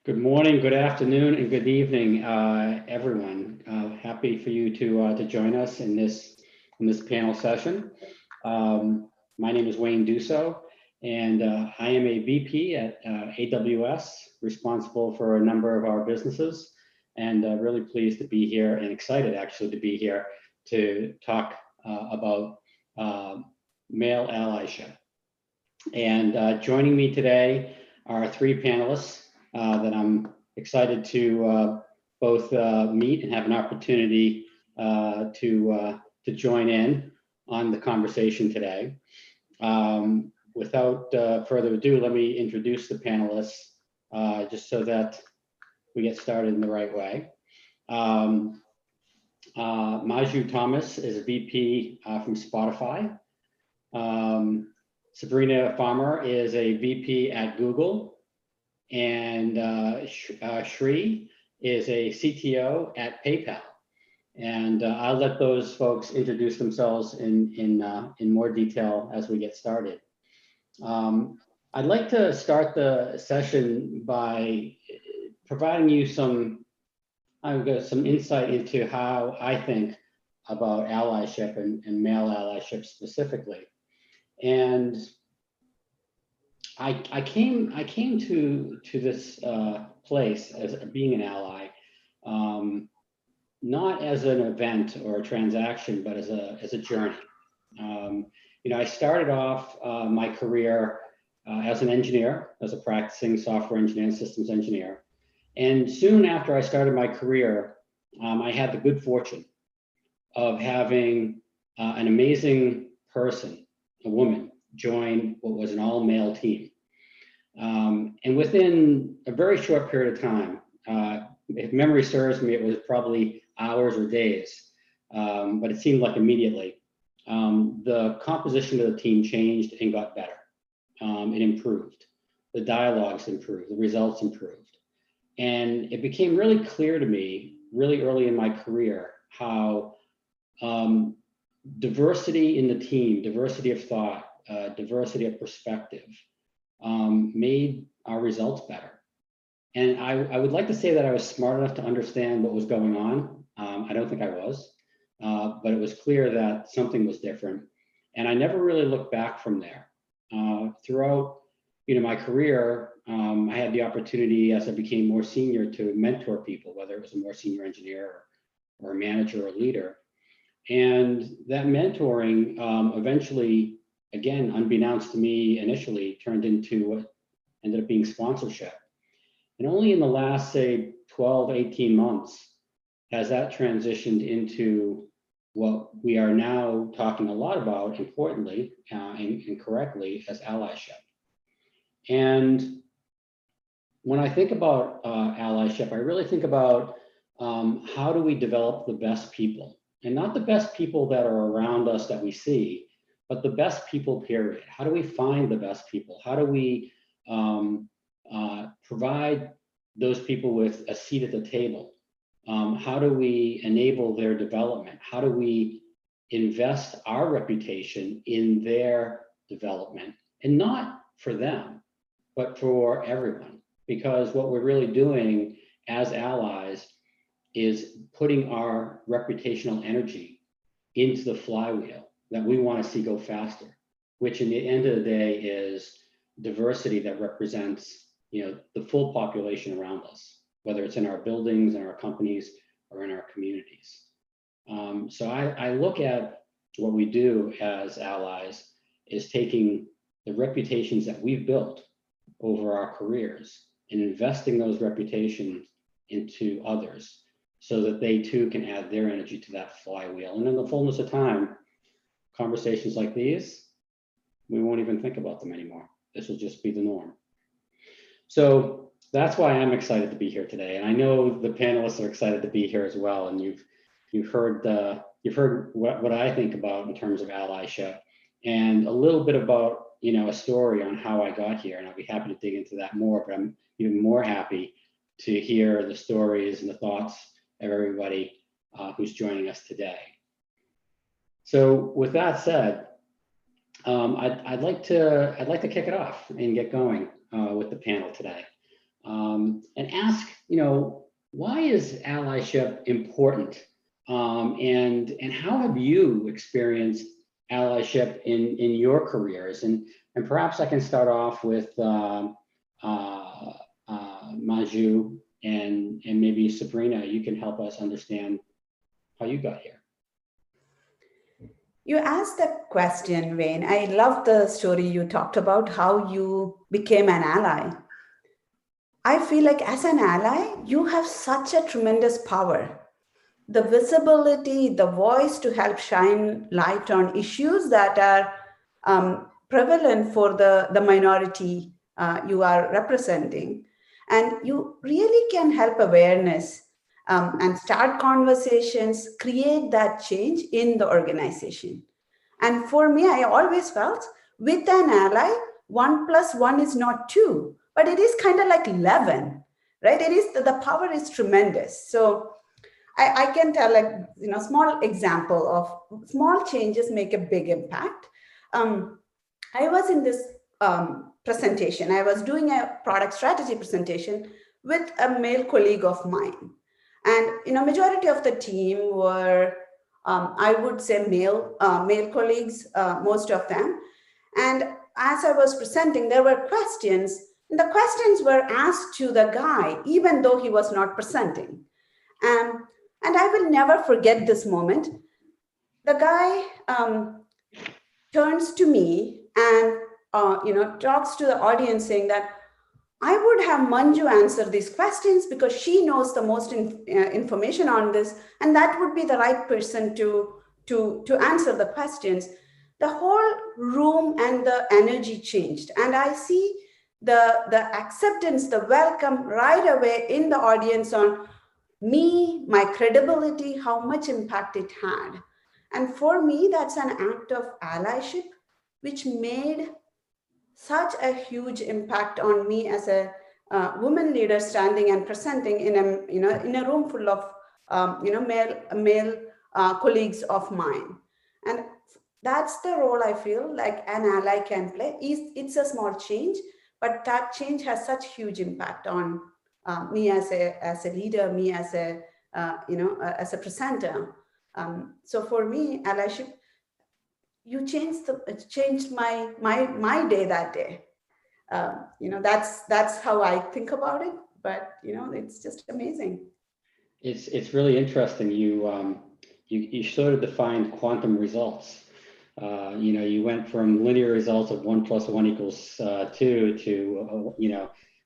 Good morning, good afternoon, and good evening, everyone. Happy for you to join us in this panel session. My name is Wayne Duso, and I am a VP at AWS, responsible for a number of our businesses, and really pleased to be here and excited actually to be here to talk about male allyship. And joining me today are three panelists that I'm excited to both meet and have an opportunity to join in on the conversation today. Without further ado, let me introduce the panelists just so that we get started in the right way. Maju Thomas is a VP from Spotify. Sabrina Farmer is a VP at Google. And Shri is a CTO at PayPal. And I'll let those folks introduce themselves in more detail as we get started. I'd like to start the session by providing you some insight into how I think about allyship and male allyship specifically. And I came to this place as being an ally, not as an event or a transaction, but as a journey. I started off my career as an engineer, as a practicing software engineer and systems engineer. And soon after I started my career, I had the good fortune of having an amazing person, a woman, join what was an all-male team. And within a very short period of time, if memory serves me, it was probably hours or days, but it seemed like immediately, the composition of the team changed and got better. It improved. The dialogues improved. The results improved. And it became really clear to me really early in my career how diversity in the team, diversity of thought, diversity of perspective made our results better. And I would like to say that I was smart enough to understand what was going on. I don't think I was, but it was clear that something was different. And I never really looked back from there. Throughout my career, I had the opportunity as I became more senior to mentor people, whether it was a more senior engineer or a manager or leader. And that mentoring eventually, again, unbeknownst to me initially, turned into what ended up being sponsorship. And only in the last, say, 12, 18 months has that transitioned into what we are now talking a lot about, importantly and correctly, as allyship. And when I think about allyship, I really think about how do we develop the best people? And not the best people that are around us that we see, but the best people, period. How do we find the best people? How do we provide those people with a seat at the table? How do we enable their development? How do we invest our reputation in their development? And not for them, but for everyone. Because what we're really doing as allies is putting our reputational energy into the flywheel that we want to see go faster, which in the end of the day is diversity that represents the full population around us, whether it's in our buildings, in our companies, or in our communities. So I look at what we do as allies is taking the reputations that we've built over our careers and investing those reputations into others so that they too can add their energy to that flywheel. And in the fullness of time, conversations like these, we won't even think about them anymore. This will just be the norm. So that's why I'm excited to be here today. And I know the panelists are excited to be here as well. And you've heard what I think about in terms of allyship and a little bit about a story on how I got here. And I'll be happy to dig into that more, but I'm even more happy to hear the stories and the thoughts of everybody who's joining us today. So with that said, I'd like to kick it off and get going with the panel today. and ask, why is allyship important? And how have you experienced allyship in your careers? And perhaps I can start off with Maju, and maybe Sabrina, you can help us understand how you got here. You asked that question, Wayne. I love the story you talked about, how you became an ally. I feel like as an ally, you have such a tremendous power. The visibility, the voice to help shine light on issues that are prevalent for the minority you are representing. And you really can help awareness and start conversations, create that change in the organization. And for me, I always felt with an ally, 1+1 is not 2, but it is kind of like 11, right? It is the power is tremendous. So I can tell small example of small changes make a big impact. I was in this presentation. I was doing a product strategy presentation with a male colleague of mine. And, majority of the team were, I would say male colleagues, most of them. And as I was presenting, there were questions. And the questions were asked to the guy, even though he was not presenting. And I will never forget this moment. The guy turns to me and talks to the audience saying that I would have Manju answer these questions because she knows the most information on this, and that would be the right person to answer the questions. The whole room and the energy changed, and I see the acceptance, the welcome right away in the audience on me, my credibility, how much impact it had. And for me, that's an act of allyship, which made such a huge impact on me as a woman leader standing and presenting in a room full of male colleagues of mine. And that's the role I feel like an ally can play. It's a small change, but that change has such huge impact on me as a leader, me as as a presenter. So for me, allyship, you changed my day that day. That's how I think about it. But it's just amazing. It's really interesting. You sort of defined quantum results. You went from linear results of 1 + 1 = 2 to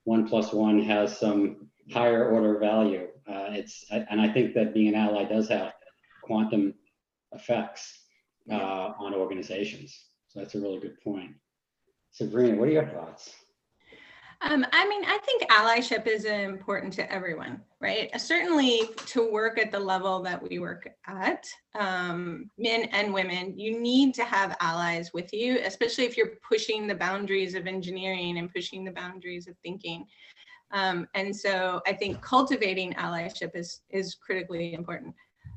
1 + 1 has some higher order value. And I think that being an ally does have quantum effects on organizations. So that's a really good point. Sabrina, what are your thoughts? I think allyship is important to everyone, right? Certainly to work at the level that we work at, men and women, you need to have allies with you, especially if you're pushing the boundaries of engineering and pushing the boundaries of thinking. And so I think cultivating allyship is critically important.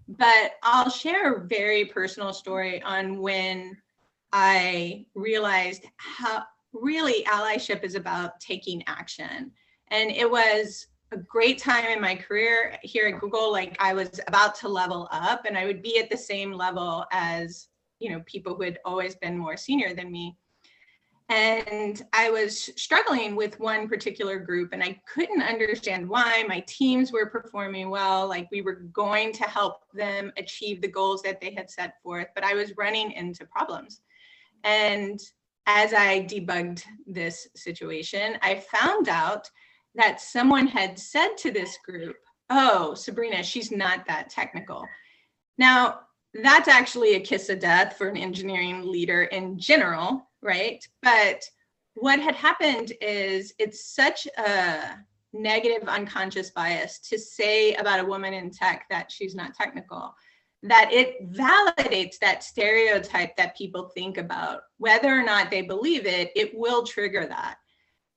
But I'll share a very personal story on when I realized how really allyship is about taking action. And it was a great time in my career here at Google. Like I was about to level up and I would be at the same level as, people who had always been more senior than me. And I was struggling with one particular group and I couldn't understand why. My teams were performing well, like we were going to help them achieve the goals that they had set forth, but I was running into problems. And as I debugged this situation, I found out that someone had said to this group, "Oh, Sabrina, she's not that technical." Now, that's actually a kiss of death for an engineering leader in general, right? But what had happened is it's such a negative unconscious bias to say about a woman in tech that she's not technical, that it validates that stereotype that people think about. Whether or not they believe it, it will trigger that.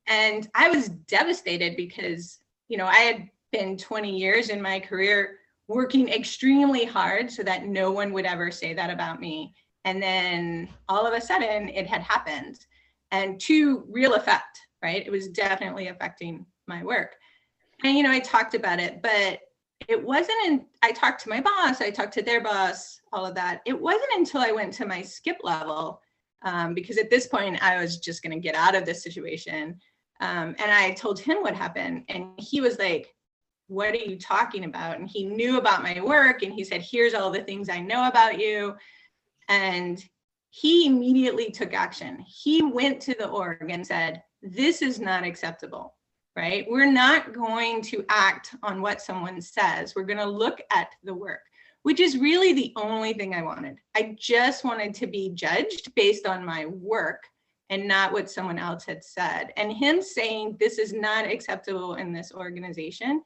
And I was devastated because, I had been 20 years in my career working extremely hard so that no one would ever say that about me. And then all of a sudden it had happened, and to real effect, right? It was definitely affecting my work. And, I talked about it, but it wasn't, I talked to my boss, I talked to their boss, all of that. It wasn't until I went to my skip level, because at this point I was just going to get out of this situation. And I told him what happened, and he was like, what are you talking about? And he knew about my work, and he said, here's all the things I know about you. And he immediately took action. He went to the org and said, this is not acceptable. Right? We're not going to act on what someone says. We're going to look at the work, which is really the only thing I wanted. I just wanted to be judged based on my work and not what someone else had said. And him saying this is not acceptable in this organization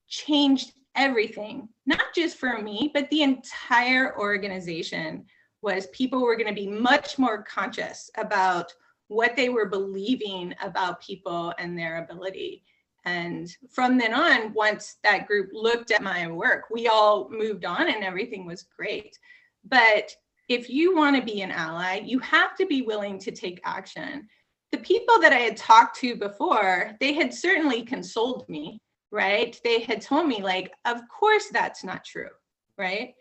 changed everything, not just for me, but the entire organization. Was people were going to be much more conscious about what they were believing about people and their ability. And from then on, once that group looked at my work, we all moved on and everything was great. But if you want to be an ally, you have to be willing to take action. The people that I had talked to before, they had certainly consoled me, right? They had told me, like, of course that's not true, right?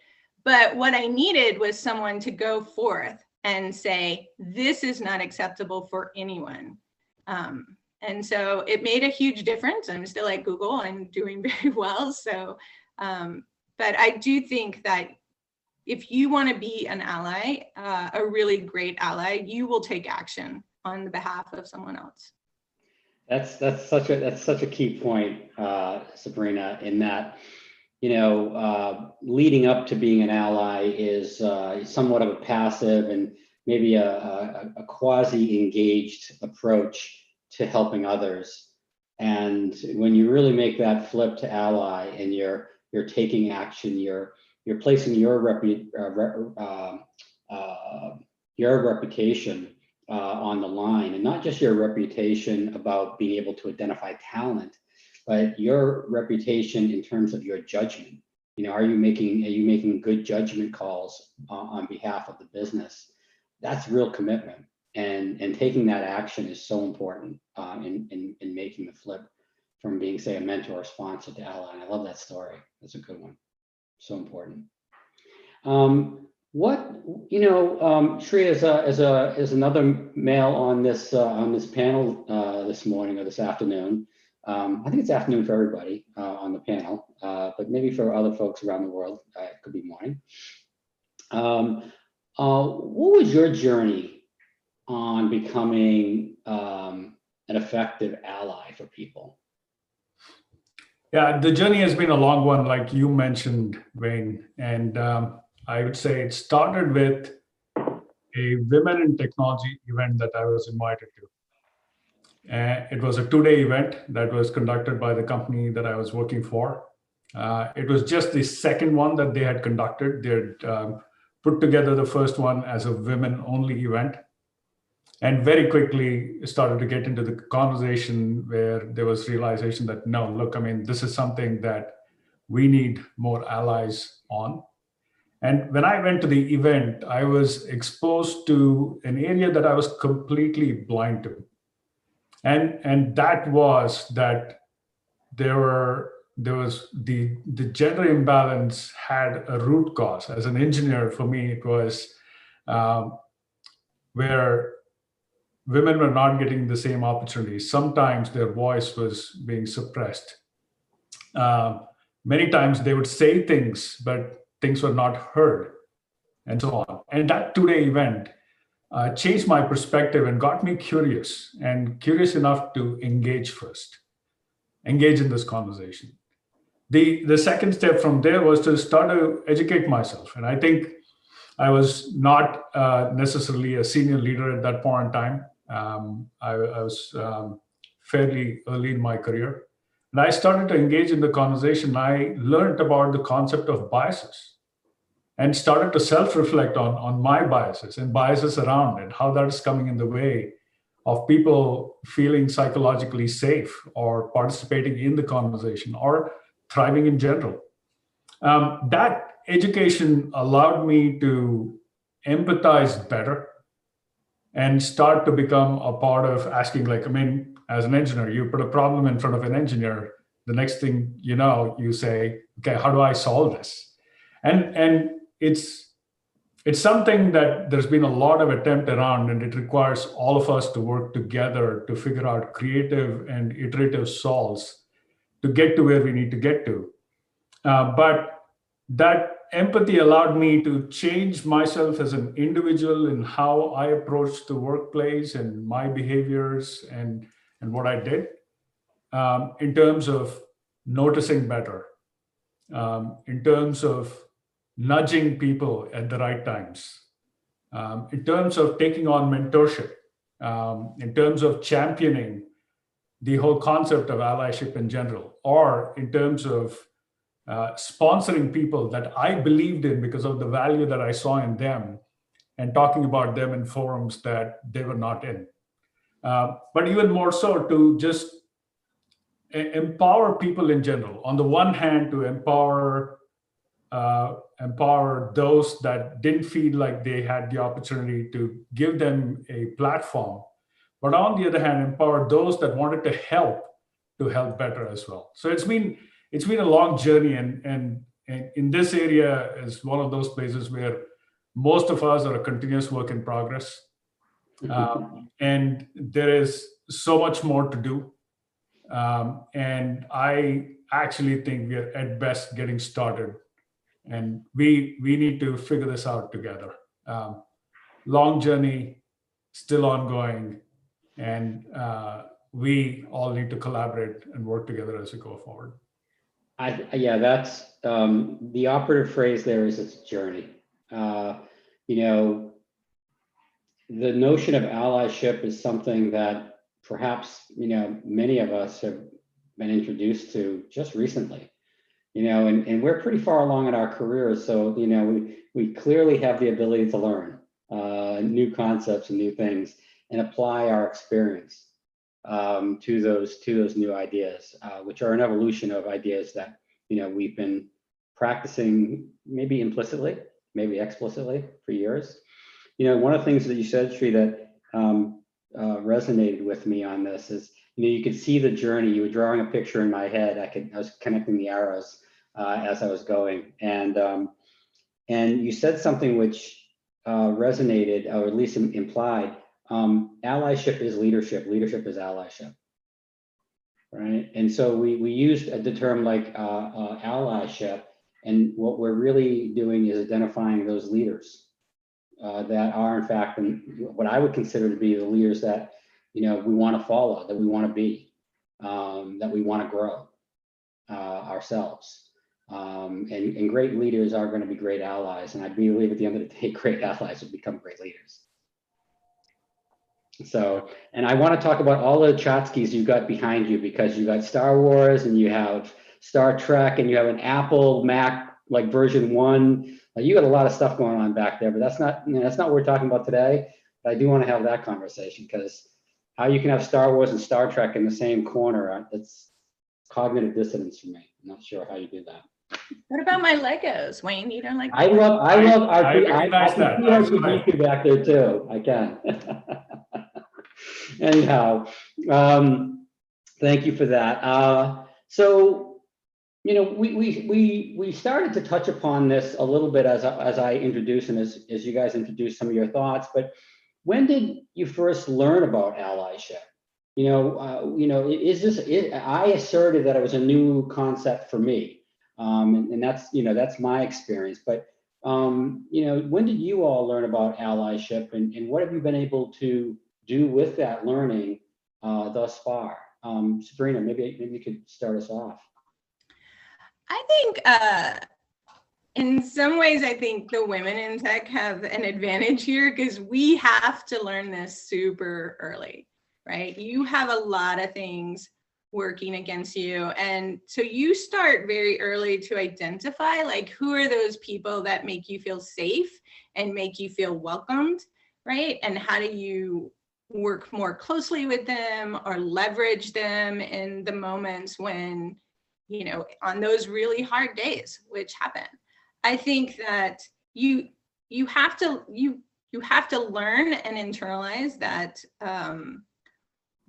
But what I needed was someone to go forth and say, this is not acceptable for anyone. And so it made a huge difference. I'm still at Google, I'm doing very well. So, but I do think that if you want to be an ally, a really great ally, you will take action on the behalf of someone else. That's such a key point, Sabrina, in that, leading up to being an ally is somewhat of a passive and maybe a quasi-engaged approach to helping others. And when you really make that flip to ally and you're taking action, you're placing your reputation on the line, and not just your reputation about being able to identify talent, but your reputation in terms of your judgment. Are you making good judgment calls on behalf of the business? That's real commitment, and taking that action is so important in making the flip from being, say, a mentor or sponsor to ally. And I love that story. That's a good one. So important. Shreya, as another male on this panel this morning or this afternoon. I think it's afternoon for everybody on the panel, but maybe for other folks around the world, it could be morning. What was your journey on becoming an effective ally for people? Yeah, the journey has been a long one, like you mentioned, Wayne. And I would say it started with a Women in Technology event that I was invited to. It was a 2-day event that was conducted by the company that I was working for. It was just the second one that they had conducted. They had put together the first one as a women-only event, and very quickly started to get into the conversation where there was realization that, no, look, I mean, this is something that we need more allies on. And when I went to the event, I was exposed to an area that I was completely blind to. And that was that there was the gender imbalance had a root cause. As an engineer, for me, it was where women were not getting the same opportunities. Sometimes their voice was being suppressed. Many times they would say things, but things were not heard, and so on. And that 2-day event changed my perspective and got me curious enough to engage in this conversation. The second step from there was to start to educate myself. And I think I was not necessarily a senior leader at that point in time. I was fairly early in my career. And I started to engage in the conversation. I learned about the concept of biases and started to self-reflect on my biases and biases around it, how that is coming in the way of people feeling psychologically safe or participating in the conversation or thriving in general. That education allowed me to empathize better and start to become a part of asking, like, I mean, as an engineer, you put a problem in front of an engineer, the next thing you know, you say, okay, how do I solve this? And it's something that there's been a lot of attempt around, and it requires all of us to work together to figure out creative and iterative solves to get to where we need to get to. But that empathy allowed me to change myself as an individual in how I approached the workplace and my behaviors and what I did, in terms of noticing better, in terms of nudging people at the right times, in terms of taking on mentorship, in terms of championing the whole concept of allyship in general, or in terms of sponsoring people that I believed in because of the value that I saw in them and talking about them in forums that they were not in. But even more so to just empower people in general. On the one hand, to empower those that didn't feel like they had the opportunity, to give them a platform. But on the other hand, empower those that wanted to help better as well. So it's been a long journey, and in this area is one of those places where most of us are a continuous work in progress. And there is so much more to do. And I actually think we are at best getting started, and we need to figure this out together. Long journey, still ongoing, and we all need to collaborate and work together as we go forward. Yeah, that's the operative phrase there is it's a journey. The notion of allyship is something that perhaps, many of us have been introduced to just recently, and we're pretty far along in our careers. So, we clearly have the ability to learn new concepts and new things and apply our experience to those new ideas, which are an evolution of ideas that, we've been practicing maybe implicitly, maybe explicitly for years. One of the things that you said, Sri, that resonated with me on this is, you could see the journey. You were drawing a picture in my head. I was connecting the arrows as I was going, and you said something which resonated, or at least implied. Allyship is leadership. Leadership is allyship, right? And so we used the term like allyship, and what we're really doing is identifying those leaders that are, in fact, what I would consider to be the leaders that we want to follow, that we want to be, that we want to grow ourselves. And great leaders are going to be great allies. And I believe at the end of the day, great allies will become great leaders. So, and I want to talk about all the tchotchkes you've got behind you, because you got Star Wars and you have Star Trek and you have an Apple Mac, like version 1. You got a lot of stuff going on back there, but that's not what we're talking about today. But I do want to have that conversation, because how you can have Star Wars and Star Trek in the same corner, it's cognitive dissonance for me. I'm not sure how you do that. What about my Legos, Wayne? You don't like? I love I recognize that. That's R2D2 back there too. I can. Anyhow, thank you for that. So, we started to touch upon this a little bit as I introduced and as you guys introduced some of your thoughts. But when did you first learn about allyship? I asserted that it was a new concept for me, and that's my experience. But when did you all learn about allyship, and what have you been able to do with that learning thus far? Sabrina, maybe you could start us off. I think in some ways, I think the women in tech have an advantage here, because we have to learn this super early, right? You have a lot of things working against you. And so you start very early to identify, like, who are those people that make you feel safe and make you feel welcomed, right? And how do you work more closely with them or leverage them in the moments when, on those really hard days, which happen. I think that you have to learn and internalize that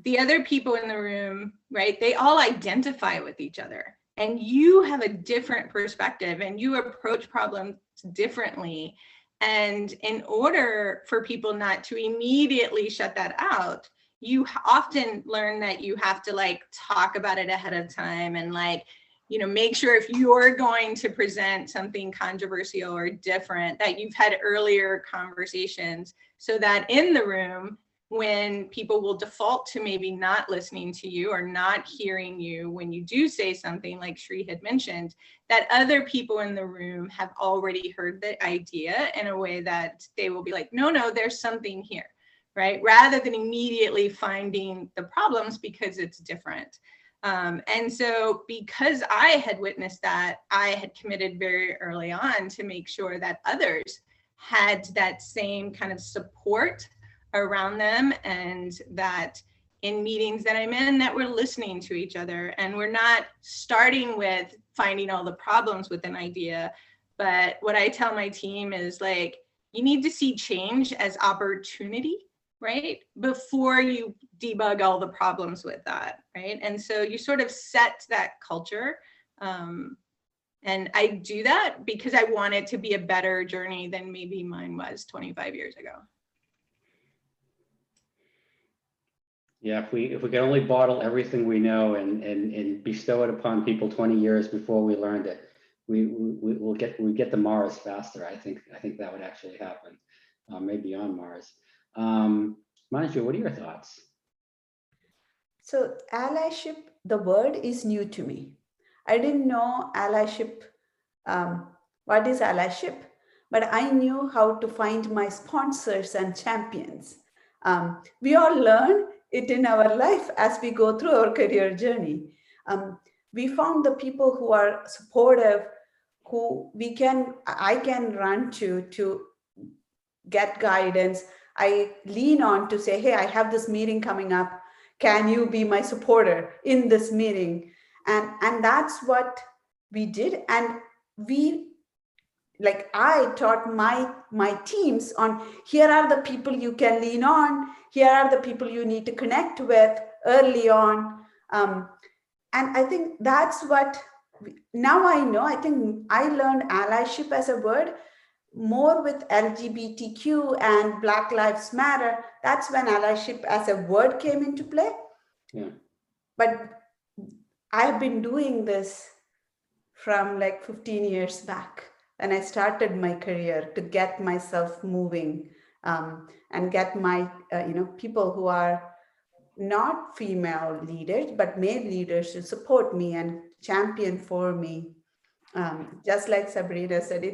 the other people in the room, right, they all identify with each other, and you have a different perspective and you approach problems differently. And in order for people not to immediately shut that out, you often learn that you have to like talk about it ahead of time and like, you know, make sure if you're going to present something controversial or different that you've had earlier conversations, so that in the room, when people will default to maybe not listening to you or not hearing you when you do say something like Shri had mentioned, that other people in the room have already heard the idea in a way that they will be like, no, there's something here, right? Rather than immediately finding the problems because it's different. And so because I had witnessed that, I had committed very early on to make sure that others had that same kind of support around them, and that in meetings that I'm in, that we're listening to each other and we're not starting with finding all the problems with an idea. But what I tell my team is like, you need to see change as opportunity, right? Before you debug all the problems with that, right? And so you sort of set that culture. And I do that because I want it to be a better journey than maybe mine was 25 years ago. Yeah, if we could only bottle everything we know and bestow it upon people 20 years before we learned it, we'll get to Mars faster. I think that would actually happen, maybe on Mars. Manju, what are your thoughts? So allyship, the word is new to me. I didn't know allyship, what is allyship, but I knew how to find my sponsors and champions. We all learn it in our life as we go through our career journey. We found the people who are supportive, who I can run to get guidance. I lean on to say, hey, I have this meeting coming up. Can you be my supporter in this meeting? And that's what we did. And I taught my teams on, here are the people you can lean on. Here are the people you need to connect with early on. And I think that's what, now I know, I think I learned allyship as a word more with LGBTQ and Black Lives Matter. That's when allyship as a word came into play. Yeah. But I've been doing this from like 15 years back. And I started my career to get myself moving, and get my, people who are not female leaders, but male leaders to support me and champion for me. Just like Sabrina said,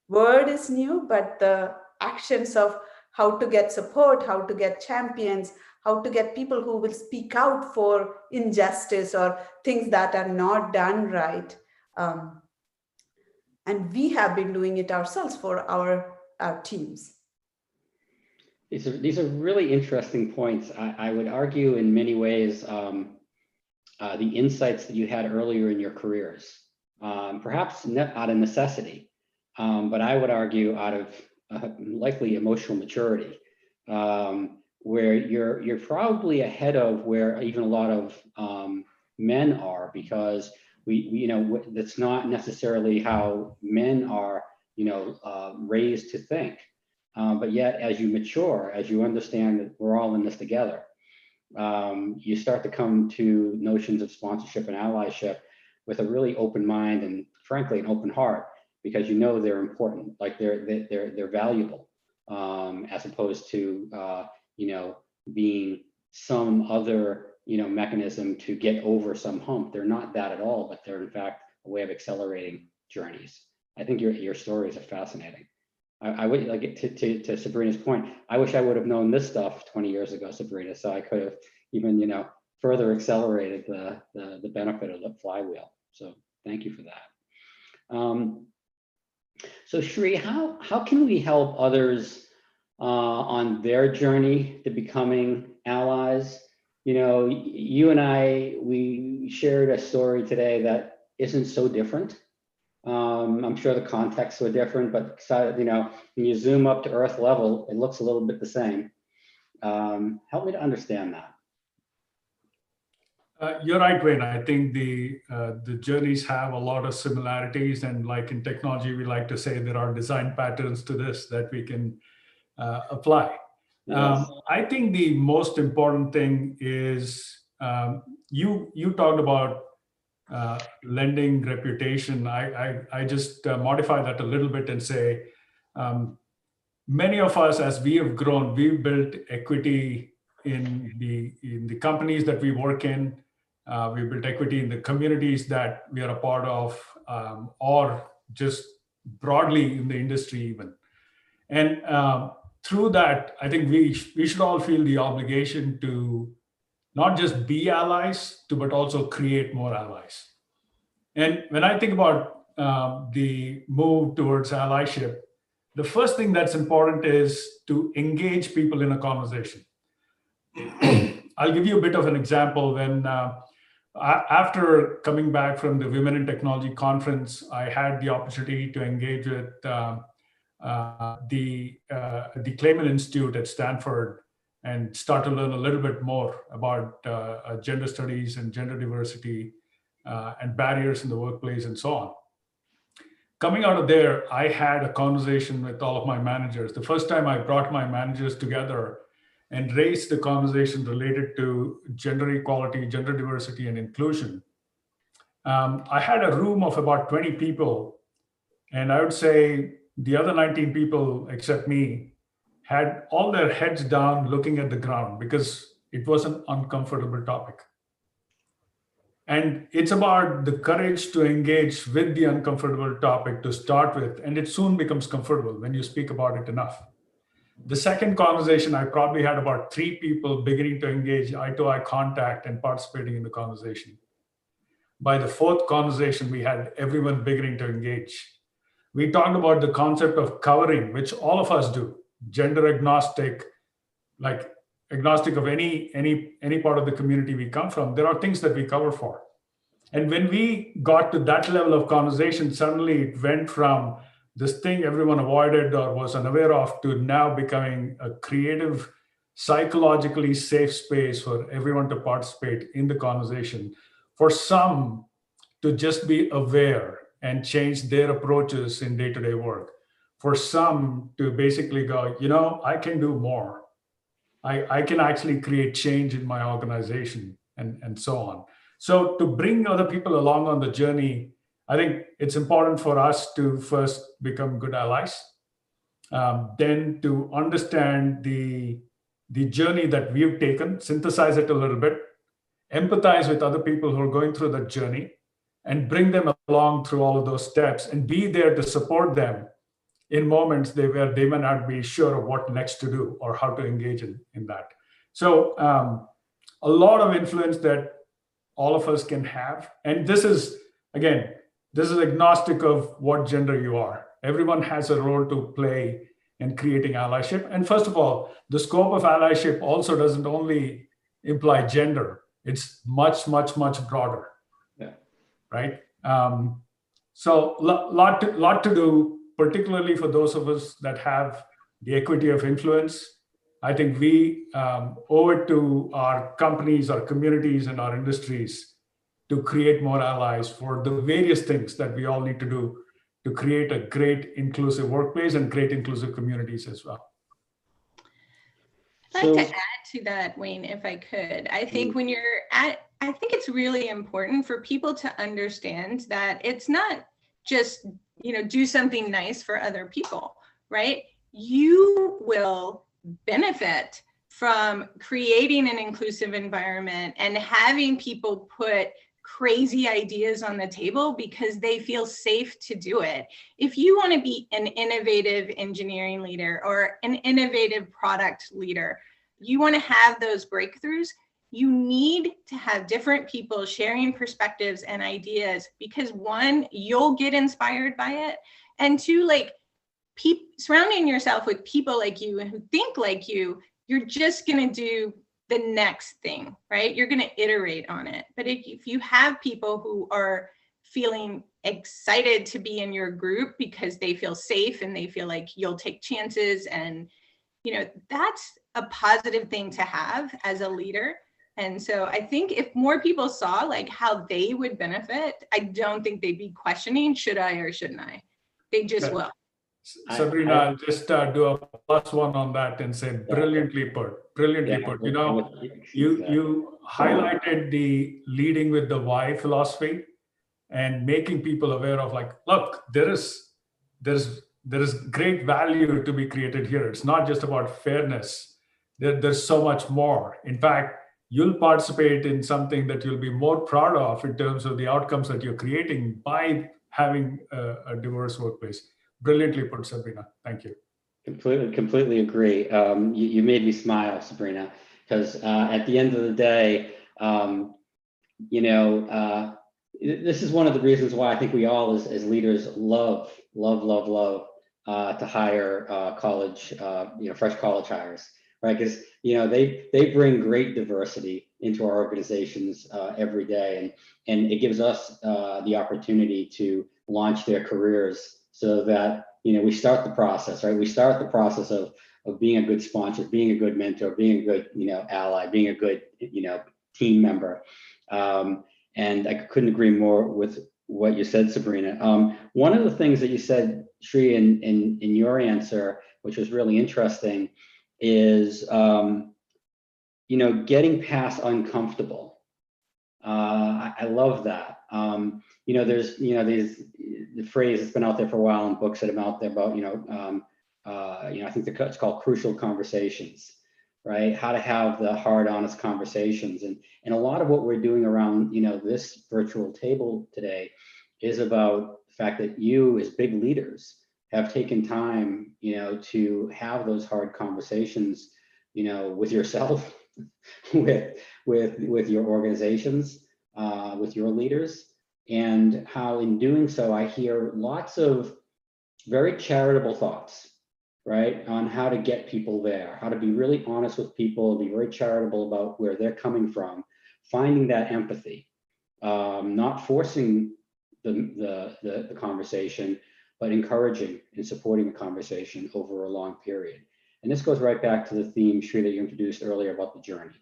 word is new, but the actions of how to get support, how to get champions, how to get people who will speak out for injustice or things that are not done right. And we have been doing it ourselves for our teams. These are really interesting points. I would argue in many ways the insights that you had earlier in your careers, perhaps not out of necessity, but I would argue out of likely emotional maturity, where you're probably ahead of where even a lot of men are, because that's not necessarily how men are raised to think. But yet, as you mature, as you understand that we're all in this together, you start to come to notions of sponsorship and allyship with a really open mind and, frankly, an open heart, because they're important, like they're valuable, as opposed to being some other mechanism to get over some hump. They're not that at all, but they're in fact a way of accelerating journeys. I think your stories are fascinating. I would like to Sabrina's point. I wish I would have known this stuff 20 years ago, Sabrina, so I could have even further accelerated the benefit of the flywheel. So thank you for that. So Shri, how can we help others on their journey to becoming allies? You and we shared a story today that isn't so different. I'm sure the contexts were different, but when you zoom up to earth level, it looks a little bit the same. Help me to understand that. You're right, Wayne. I think the journeys have a lot of similarities, and like in technology, we like to say there are design patterns to this that we can apply. Yes. I think the most important thing is you talked about lending reputation. I just modify that a little bit and say many of us, as we have grown, we've built equity in the companies that we work in. We built equity in the communities that we are a part of, or just broadly in the industry even. And through that, I think we should all feel the obligation to not just be allies, but also create more allies. And when I think about the move towards allyship, the first thing that's important is to engage people in a conversation. I'll give you a bit of an example. When after coming back from the Women in Technology conference, I had the opportunity to engage with the Clayman Institute at Stanford and start to learn a little bit more about gender studies and gender diversity and barriers in the workplace and so on. Coming out of there, I had a conversation with all of my managers. The first time I brought my managers together and raised the conversation related to gender equality, gender diversity, and inclusion. I had a room of about 20 people, and I would say the other 19 people, except me, had all their heads down looking at the ground because it was an uncomfortable topic. And it's about the courage to engage with the uncomfortable topic to start with, and it soon becomes comfortable when you speak about it enough. The second conversation, I probably had about 3 people beginning to engage eye-to-eye contact and participating in the conversation. By the 4th conversation, we had everyone beginning to engage. We talked about the concept of covering, which all of us do, gender agnostic, like agnostic of any part of the community we come from. There are things that we cover for. And when we got to that level of conversation, suddenly it went from this thing everyone avoided or was unaware of to now becoming a creative, psychologically safe space for everyone to participate in the conversation. For some to just be aware and change their approaches in day-to-day work. For some to basically go, I can do more. I can actually create change in my organization and so on. So to bring other people along on the journey, I think it's important for us to first become good allies, then to understand the journey that we've taken, synthesize it a little bit, empathize with other people who are going through that journey, and bring them along through all of those steps and be there to support them in moments where they may not be sure of what next to do or how to engage in that. So a lot of influence that all of us can have. And this is agnostic of what gender you are. Everyone has a role to play in creating allyship. And first of all, the scope of allyship also doesn't only imply gender. It's much, much, much broader. Yeah. Right? So lot to do, particularly for those of us that have the equity of influence. I think we owe it to our companies, our communities, and our industries to create more allies for the various things that we all need to do to create a great inclusive workplace and great inclusive communities as well. I'd like to add to that, Wayne, if I could. I think I think it's really important for people to understand that it's not just, do something nice for other people, right? You will benefit from creating an inclusive environment and having people put crazy ideas on the table because they feel safe to do it. If you want to be an innovative engineering leader or an innovative product leader, you want to have those breakthroughs, you need to have different people sharing perspectives and ideas because 1, you'll get inspired by it. And 2, surrounding yourself with people like you and who think like you, you're just going to do the next thing, right? You're going to iterate on it. But if you have people who are feeling excited to be in your group because they feel safe and they feel like you'll take chances and that's a positive thing to have as a leader. And so I think if more people saw like how they would benefit, I don't think they'd be questioning, should I or shouldn't I? They just will. Sabrina, I'll just do a +1 on that and say brilliantly put. Brilliantly put. You highlighted the leading with the why philosophy and making people aware of like, look, there's great value to be created here. It's not just about fairness. There's so much more. In fact, you'll participate in something that you'll be more proud of in terms of the outcomes that you're creating by having a diverse workplace. Brilliantly put, Sabrina. Thank you. Completely agree. You made me smile, Sabrina, because at the end of the day, this is one of the reasons why I think we all as leaders love to hire fresh college hires, right? Because they bring great diversity into our organizations every day, and it gives us the opportunity to launch their careers so that we start the process, right? We start the process of being a good sponsor, being a good mentor, being a good ally, being a good team member. And I couldn't agree more with what you said, Sabrina. One of the things that you said, Sri, in your answer, which was really interesting, is getting past uncomfortable. I love that. There's the phrase that's been out there for a while in books that have been out there about I think it's called crucial conversations. Right? How to have the hard, honest conversations. And a lot of what we're doing around, this virtual table today is about the fact that you as big leaders have taken time, to have those hard conversations, with yourself, with your organizations, with your leaders, and how in doing so, I hear lots of very charitable thoughts, right, on how to get people there, how to be really honest with people, be very charitable about where they're coming from, finding that empathy, not forcing the conversation, but encouraging and supporting the conversation over a long period. And this goes right back to the theme, Sri, that you introduced earlier about the journey,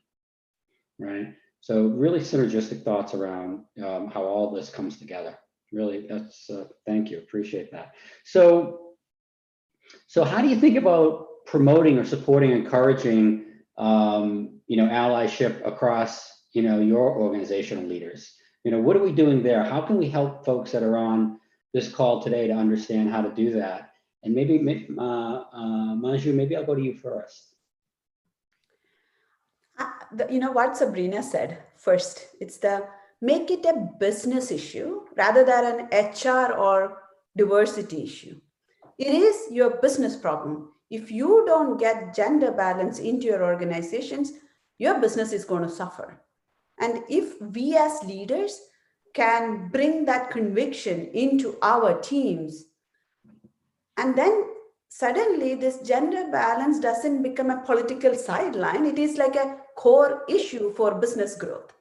right? So really synergistic thoughts around how all this comes together. Really, that's thank you, appreciate that. So how do you think about promoting or supporting, encouraging, allyship across, your organizational leaders? What are we doing there? How can we help folks that are on this call today to understand how to do that? And maybe, Manju, maybe I'll go to you first. What Sabrina said first, it's make it a business issue rather than an HR or diversity issue. It is your business problem. If you don't get gender balance into your organizations, your business is going to suffer. And if we as leaders can bring that conviction into our teams, and then suddenly this gender balance doesn't become a political sideline, it is like a core issue for business growth.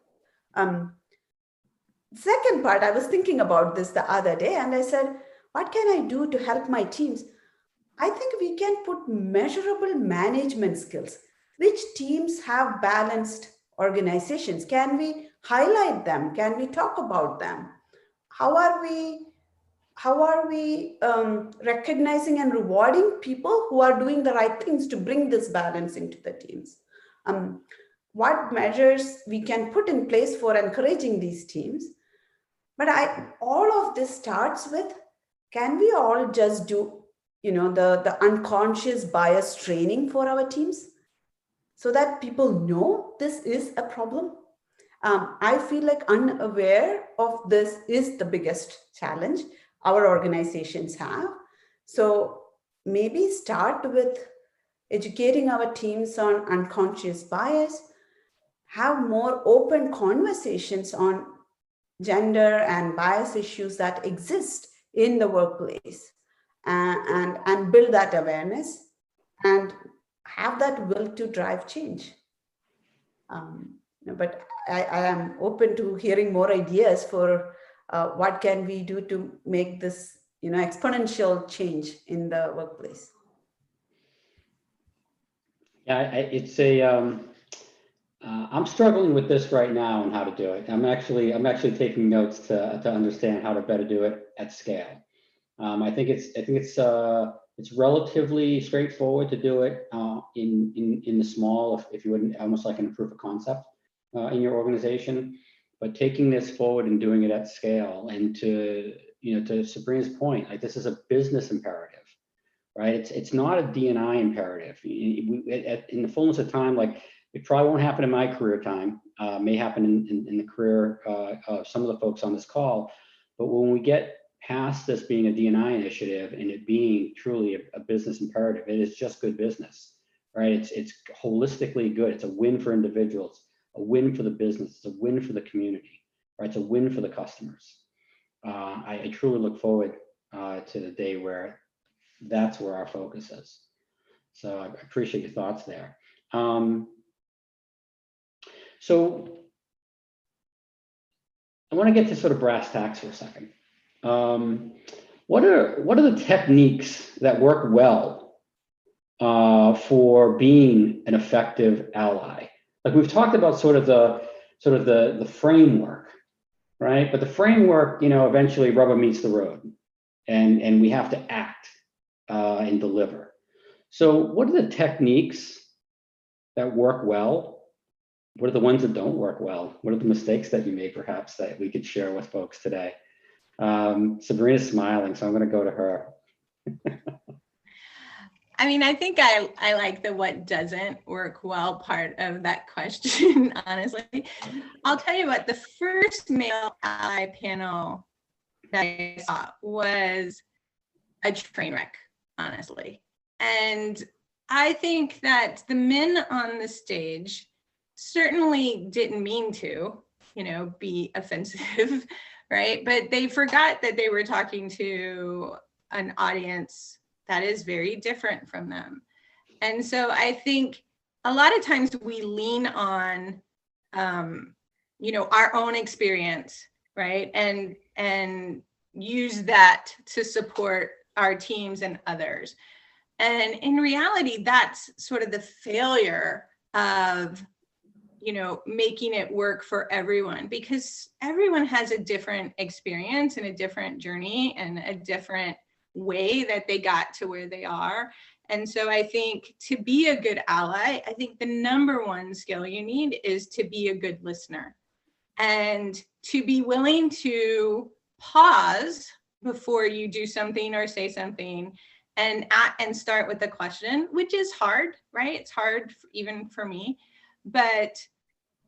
Second part, I was thinking about this the other day, and I said, what can I do to help my teams? I think we can put measurable management skills. Which teams have balanced organizations? Can we highlight them? Can we talk about them? How are we recognizing and rewarding people who are doing the right things to bring this balance into the teams? What measures we can put in place for encouraging these teams? But all of this starts with, can we all just do the unconscious bias training for our teams so that people know this is a problem? I feel like unaware of this is the biggest challenge our organizations have. So maybe start with educating our teams on unconscious bias, have more open conversations on gender and bias issues that exist in the workplace, and build that awareness and have that will to drive change. But I am open to hearing more ideas for what can we do to make this exponential change in the workplace. Yeah, it's a, I'm struggling with this right now and how to do it. I'm actually taking notes to understand how to better do it at scale. I think it's relatively straightforward to do it in the small, if you wouldn't, almost like in a proof of concept in your organization. But taking this forward and doing it at scale, and to Sabrina's point, like, this is a business imperative, right? It's not a D&I imperative. In the fullness of time, like, it probably won't happen in my career time, may happen in the career of some of the folks on this call. But when we get past this being a D&I initiative and it being truly a business imperative, it is just good business, right? It's holistically good. It's a win for individuals, a win for the business, it's a win for the community, right? It's a win for the customers. I truly look forward to the day where that's where our focus is. So I appreciate your thoughts there. So I want to get to sort of brass tacks for a second. What are the techniques that work well for being an effective ally? Like, we've talked about sort of the framework, right? But the framework, eventually rubber meets the road, and we have to act and deliver. So what are the techniques that work well? What are the ones that don't work well? What are the mistakes that you made, perhaps, that we could share with folks today? Sabrina's smiling, so I'm going to go to her. I mean, I think I like the what doesn't work well part of that question, honestly. I'll tell you what, the first male ally panel that I saw was a train wreck, honestly. And I think that the men on the stage certainly didn't mean to, be offensive, right? But they forgot that they were talking to an audience that is very different from them. And so I think a lot of times we lean on, our own experience, right? And use that to support our teams and others. And in reality, that's sort of the failure of, making it work for everyone, because everyone has a different experience and a different journey and a different way that they got to where they are. And so I think to be a good ally, I think the number one skill you need is to be a good listener and to be willing to pause before you do something or say something and start with a question, which is hard, right? It's hard even for me. But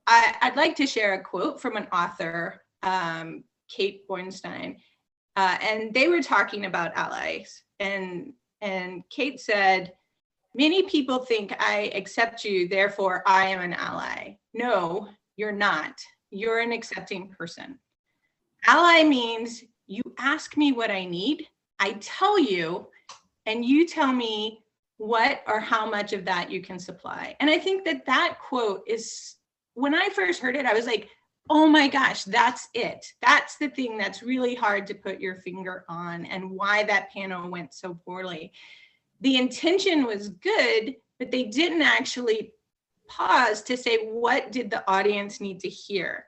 I'd like to share a quote from an author, Kate Bornstein, and they were talking about allies. And Kate said, "Many people think I accept you, therefore I am an ally. No, you're not. You're an accepting person. Ally means you ask me what I need, I tell you, and you tell me what or how much of that you can supply." And I think that quote is, when I first heard it, I was like, oh my gosh, that's it. That's the thing that's really hard to put your finger on, and why that panel went so poorly. The intention was good, but they didn't actually pause to say, what did the audience need to hear?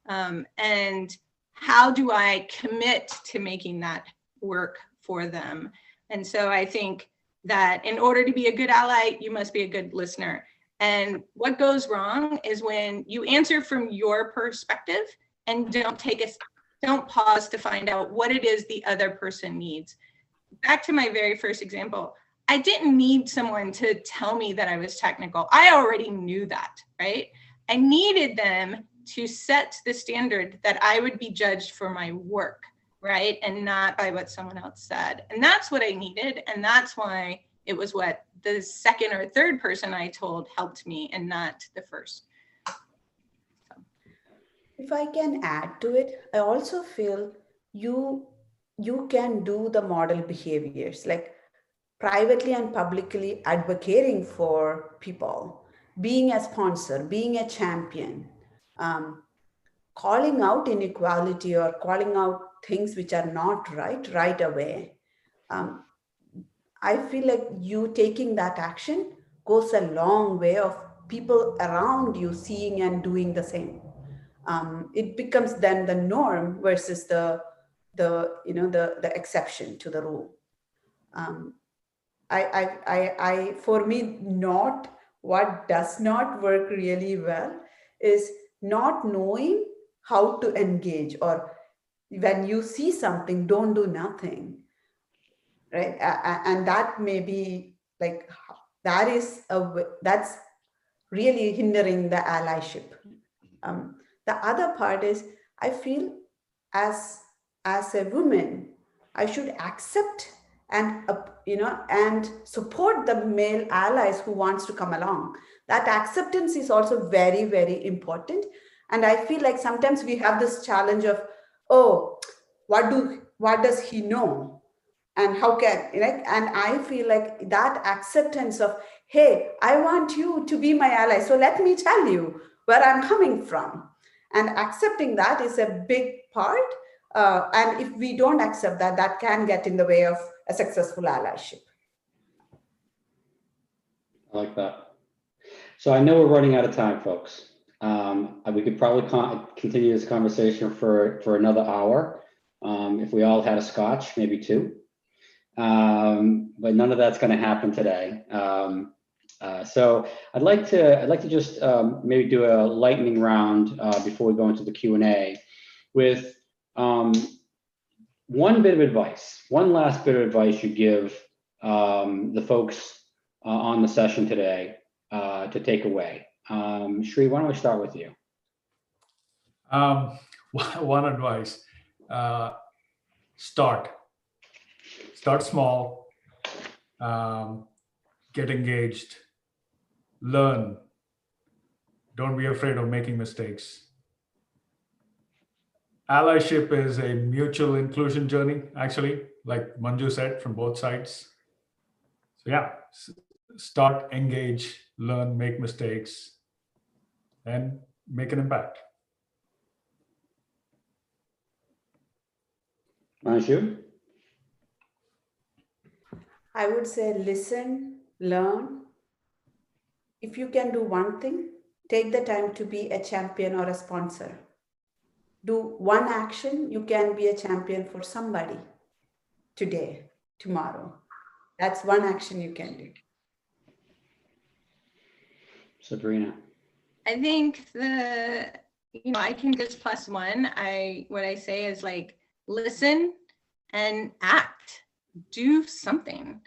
And how do I commit to making that work for them? And so I think that in order to be a good ally, you must be a good listener. And what goes wrong is when you answer from your perspective and don't pause to find out what it is the other person needs. Back to my very first example, I didn't need someone to tell me that I was technical. I already knew that, right? I needed them to set the standard that I would be judged for my work, right? And not by what someone else said. And that's what I needed. And that's why it was what the second or third person I told helped me, and not the first. So. If I can add to it, I also feel you can do the model behaviors, like privately and publicly advocating for people, being a sponsor, being a champion, calling out inequality or calling out things which are not right away. I feel like you taking that action goes a long way of people around you seeing and doing the same. It becomes then the norm versus the exception to the rule. For me, not what does not work really well is not knowing how to engage, or when you see something, don't do nothing, right? And that may be like, that's really hindering the allyship. The other part is, I feel as a woman, I should accept and and support the male allies who wants to come along. That acceptance is also very, very important. And I feel like sometimes we have this challenge of, oh, what does he know? And how can, like, and I feel like that acceptance of, hey, I want you to be my ally, so let me tell you where I'm coming from, and accepting that is a big part. And if we don't accept that, that can get in the way of a successful allyship. I like that. So I know we're running out of time, folks. We could probably continue this conversation for another hour. If we all had a scotch, maybe two. But none of that's going to happen today. So I'd like to just maybe do a lightning round before we go into the Q&A with one bit of advice, one last bit of advice you give the folks on the session today to take away. Shri, why don't we start with you? One advice, start small, get engaged, learn, don't be afraid of making mistakes. Allyship is a mutual inclusion journey, actually, like Manju said, from both sides. So yeah, start, engage, learn, make mistakes, and make an impact. Manju? I would say listen, learn. If you can do one thing, take the time to be a champion or a sponsor. Do one action, you can be a champion for somebody today, tomorrow. That's one action you can do. Sabrina? I think I can just plus one. What I say is like, listen and act, do something.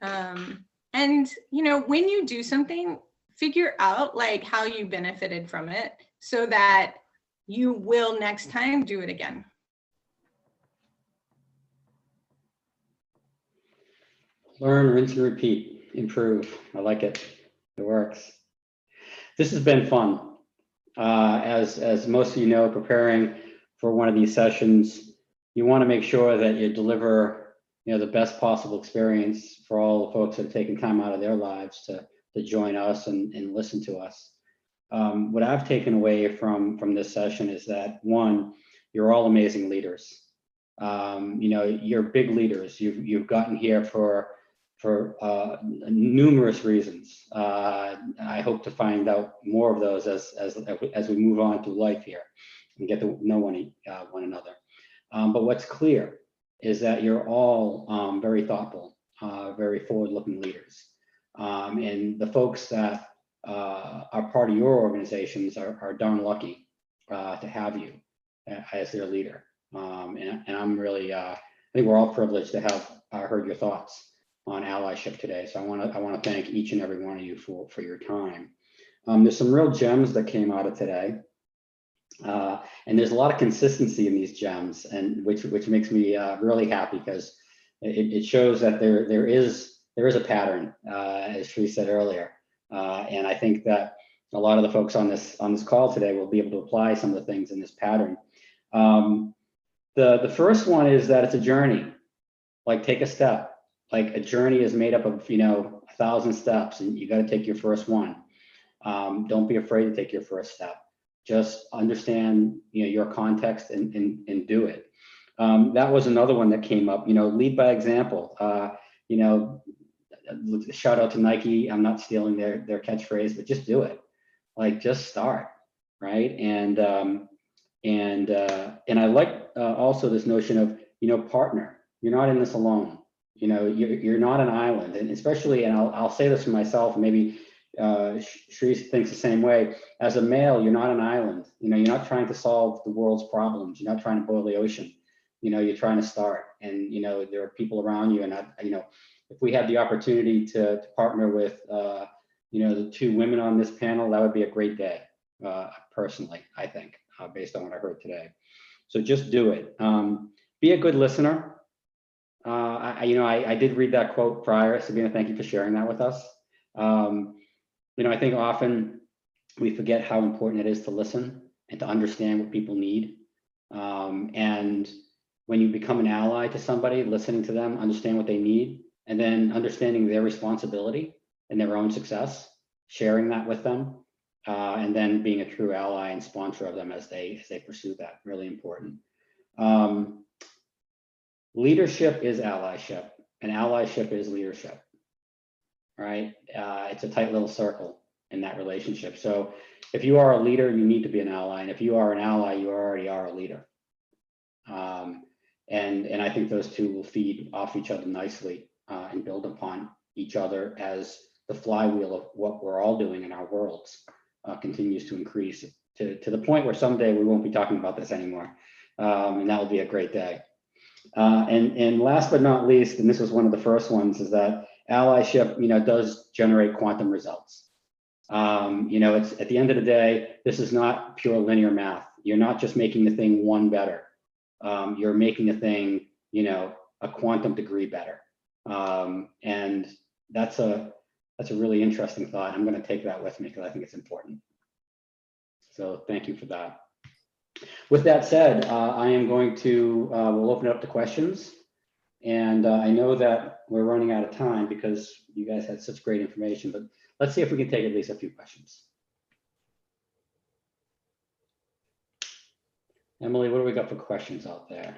And, when you do something, figure out like how you benefited from it so that you will next time do it again. Learn, rinse, and repeat, improve. I like it. It works. This has been fun. As most of you know, preparing for one of these sessions, you want to make sure that you deliver, the best possible experience for all the folks that have taken time out of their lives to join us and listen to us. What I've taken away from this session is that, one, you're all amazing leaders. You're big leaders. You've gotten here for numerous reasons. I hope to find out more of those as we move on through life here and get to know one another. But what's clear is that you're all very thoughtful, very forward-looking leaders. And the folks that are part of your organizations are darn lucky to have you as their leader. And I'm really, I think we're all privileged to have heard your thoughts on allyship today. So I want to thank each and every one of you for your time. There's some real gems that came out of today. And there's a lot of consistency in these gems, and which makes me really happy, because it shows that there is a pattern, as Shri said earlier. And I think that a lot of the folks on this call today will be able to apply some of the things in this pattern. The first one is that it's a journey. Like, take a step. Like, a journey is made up of 1,000 steps, and you got to take your first one. Don't be afraid to take your first step. Just understand your context and do it. That was another one that came up. Lead by example. shout out to Nike. I'm not stealing their catchphrase, but just do it. Like, just start, right? And I like also this notion of, partner. You're not in this alone. You're not an island, and especially, and I'll say this for myself, and maybe Shreese thinks the same way. As a male, you're not an island. You're not trying to solve the world's problems. You're not trying to boil the ocean. You're trying to start, and there are people around you. And if we had the opportunity to partner with the two women on this panel, that would be a great day. Personally, I think, based on what I heard today. So just do it. Be a good listener. I did read that quote prior. Sabina, thank you for sharing that with us. I think often we forget how important it is to listen and to understand what people need. And when you become an ally to somebody, listening to them, understand what they need, and then understanding their responsibility and their own success, sharing that with them, and then being a true ally and sponsor of them as they pursue that. Really important. Leadership is allyship, and allyship is leadership, right? It's a tight little circle in that relationship. So if you are a leader, you need to be an ally. And if you are an ally, you already are a leader. And I think those two will feed off each other nicely and build upon each other as the flywheel of what we're all doing in our worlds continues to increase to the point where someday we won't be talking about this anymore. And that will be a great day. And last but not least, and this was one of the first ones, is that allyship, does generate quantum results. It's at the end of the day, this is not pure linear math. You're not just making the thing one better. You're making the thing, a quantum degree better. And that's a really interesting thought. I'm going to take that with me because I think it's important. So thank you for that. With that said, I am going to, we'll open it up to questions. And I know that we're running out of time because you guys had such great information, but let's see if we can take at least a few questions. Emily, what do we got for questions out there?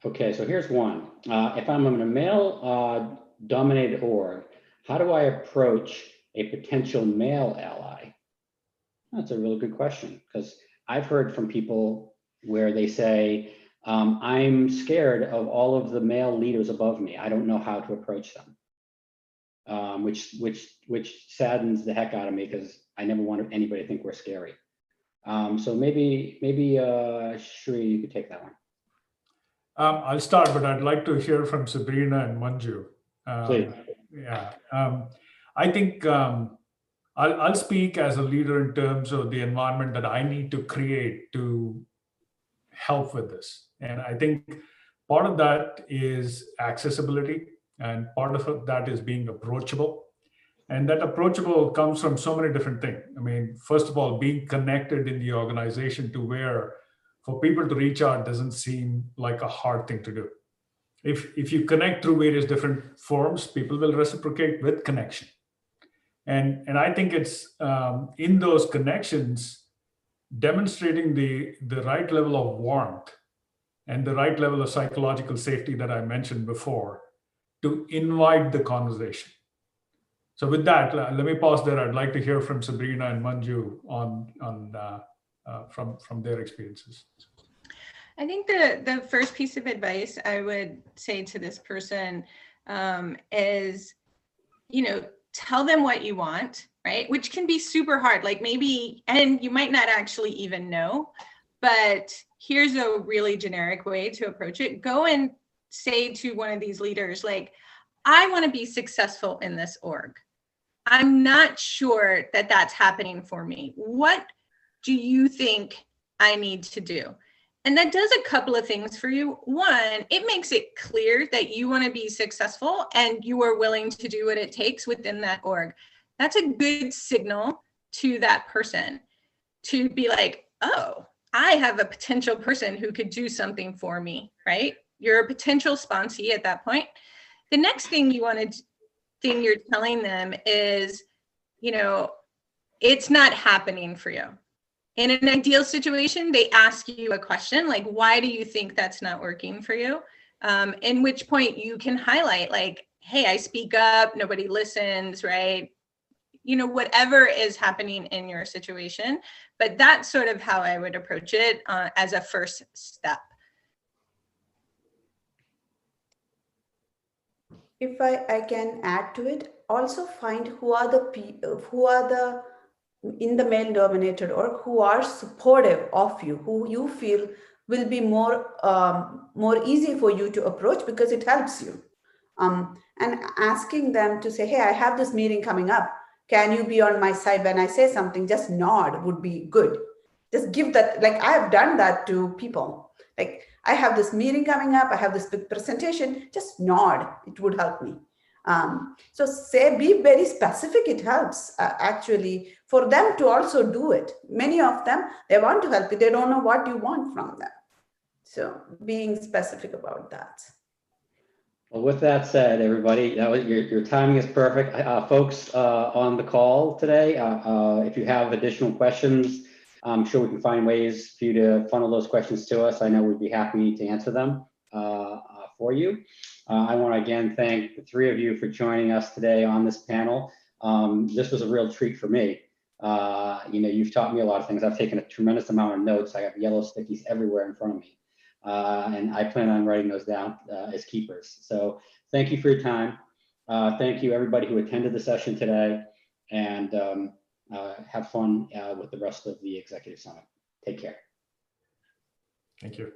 Okay, so here's one. If I'm in a male dominated org, how do I approach a potential male ally? That's a really good question, because I've heard from people where they say, I'm scared of all of the male leaders above me. I don't know how to approach them, which saddens the heck out of me because I never wanted anybody to think we're scary. So maybe Shri, you could take that one. I'll start, but I'd like to hear from Sabrina and Manju. Please. Yeah, I think I'll speak as a leader in terms of the environment that I need to create to help with this. And I think part of that is accessibility, and part of that is being approachable. And that approachable comes from so many different things. I mean, first of all, being connected in the organization to where for people to reach out doesn't seem like a hard thing to do. If you connect through various different forms, people will reciprocate with connection. And I think it's in those connections, demonstrating the right level of warmth and the right level of psychological safety that I mentioned before to invite the conversation. So with that, let me pause there. I'd like to hear from Sabrina and Manju from their experiences. I think the first piece of advice I would say to this person is, tell them what you want, right? Which can be super hard, like maybe, and you might not actually even know, but here's a really generic way to approach it. Go and say to one of these leaders, like, I want to be successful in this org. I'm not sure that that's happening for me. What do you think I need to do? And that does a couple of things for you. One, it makes it clear that you want to be successful and you are willing to do what it takes within that org. That's a good signal to that person to be like, oh, I have a potential person who could do something for me, right? You're a potential sponsee at that point. The next thing you're telling them is, it's not happening for you. In an ideal situation, they ask you a question like, why do you think that's not working for you? in which point you can highlight like, hey, I speak up, nobody listens, right? You know, whatever is happening in your situation. But that's sort of how I would approach it as a first step. If I can add to it, also find who are the people who are the in the male dominated or who are supportive of you, who you feel will be more easy for you to approach because it helps you. And asking them to say, hey, I have this meeting coming up. Can you be on my side when I say something? Just nod would be good. Just give that, like I have done that to people. Like I have this meeting coming up, I have this big presentation, just nod, it would help me. So say, be very specific, it helps actually for them to also do it. Many of them, they want to help you, they don't know what you want from them. So being specific about that. Well, with that said, everybody, that was, your timing is perfect. Folks on the call today, if you have additional questions, I'm sure we can find ways for you to funnel those questions to us. I know we'd be happy to answer them for you. I want to again thank the three of you for joining us today on this panel. This was a real treat for me. You know, you've taught me a lot of things. I've taken a tremendous amount of notes. I have yellow stickies everywhere in front of me. And I plan on writing those down as keepers. So thank you for your time. Thank you everybody who attended the session today, and have fun with the rest of the Executive Summit. Take care. Thank you.